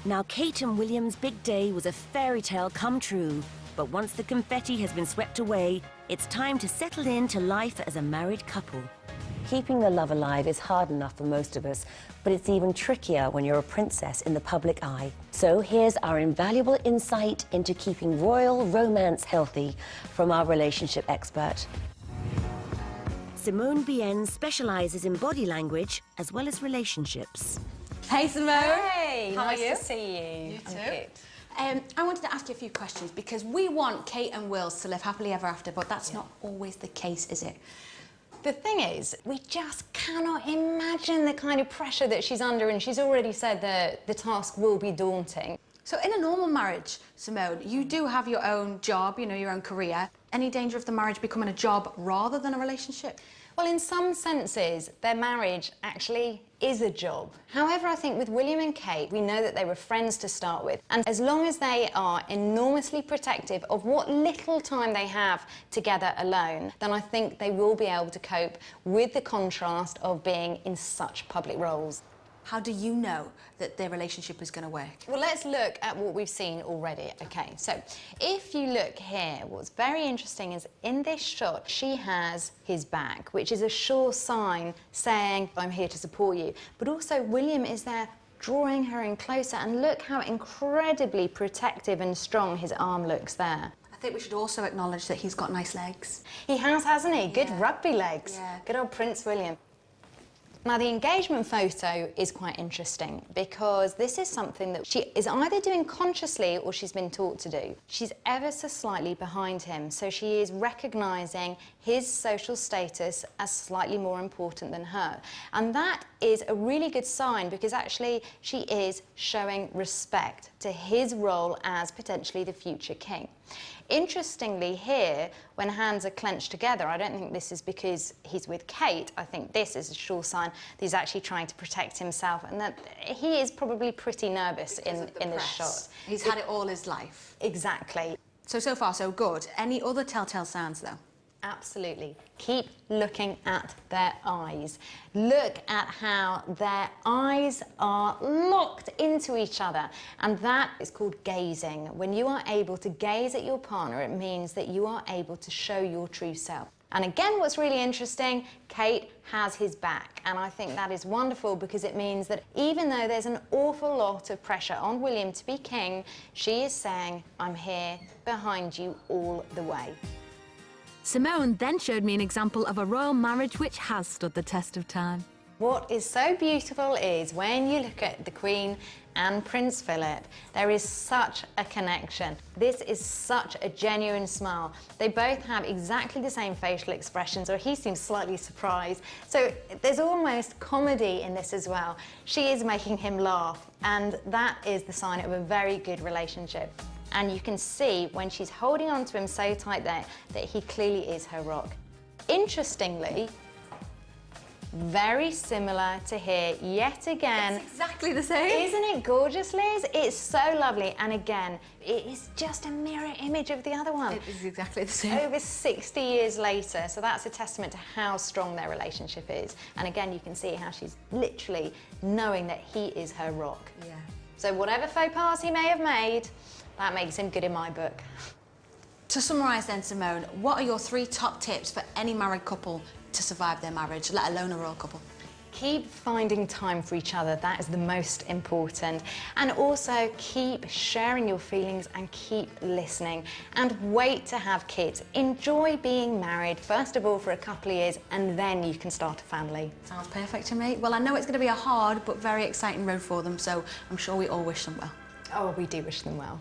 Now, Kate and William's big day was a fairy tale come true. But once the confetti has been swept away, it's time to settle into life as a married couple. Keeping the love alive is hard enough for most of us, but it's even trickier when you're a princess in the public eye. So here's our invaluable insight into keeping royal romance healthy from our relationship expert. Simone Bien specializes in body language as well as relationships. Hey, Simone. Hey, How nice are you? to see you. You too. I'm good. I wanted to ask you a few questions because we want Kate and Will to live happily ever after, but that's not always the case, is it? The thing is, we just cannot imagine the kind of pressure that she's under, and she's already said that the task will be daunting. So in a normal marriage, Simone, you do have your own job, you know, your own career. Any danger of the marriage becoming a job rather than a relationship? Well, in some senses, their marriage actually is a job. However, I think with William and Kate, we know that they were friends to start with. And as long as they are enormously protective of what little time they have together alone, then I think they will be able to cope with the contrast of being in such public roles. How do you know that their relationship is going to work? Well, let's look at what we've seen already. Okay, so if you look here, what's very interesting is in this shot, she has his back, which is a sure sign saying, I'm here to support you. But also William is there drawing her in closer, and look how incredibly protective and strong his arm looks there. I think we should also acknowledge that he's got nice legs. He has, hasn't he? Good Yeah. rugby legs. Yeah. Good old Prince William. Now, the engagement photo is quite interesting because this is something that she is either doing consciously or she's been taught to do. She's ever so slightly behind him, so she is recognising his social status as slightly more important than her. And that is a really good sign because actually she is showing respect to his role as potentially the future king. Interestingly here, when hands are clenched together, I don't think this is because he's with Kate. I think this is a sure sign that he's actually trying to protect himself and that he is probably pretty nervous in this shot. He's had it all his life. Exactly. So far, so good. Any other telltale signs, though? Absolutely. Keep looking at their eyes. Look at how their eyes are locked into each other. And that is called gazing. When you are able to gaze at your partner, it means that you are able to show your true self. And again, what's really interesting, Kate has his back. And I think that is wonderful because it means that even though there's an awful lot of pressure on William to be king, she is saying, I'm here behind you all the way. Simone then showed me an example of a royal marriage which has stood the test of time. What is so beautiful is when you look at the Queen and Prince Philip, there is such a connection. This is such a genuine smile. They both have exactly the same facial expressions, or he seems slightly surprised. So there's almost comedy in this as well. She is making him laugh, and that is the sign of a very good relationship. And you can see when she's holding on to him so tight there that he clearly is her rock. Interestingly, very similar to here yet again. It's exactly the same. Isn't it gorgeous, Liz? It's so lovely. And again, it is just a mirror image of the other one. It is exactly the same. Over 60 years later, so that's a testament to how strong their relationship is. And again, you can see how she's literally knowing that he is her rock. Yeah. So whatever faux pas he may have made, that makes him good in my book. To summarise then, Simone, what are your 3 top tips for any married couple to survive their marriage, let alone a royal couple? Keep finding time for each other, that is the most important. And also keep sharing your feelings and keep listening. And wait to have kids. Enjoy being married, first of all for a couple of years, and then you can start a family. Sounds perfect to me. Well, I know it's going to be a hard but very exciting road for them, so I'm sure we all wish them well. Oh, we do wish them well.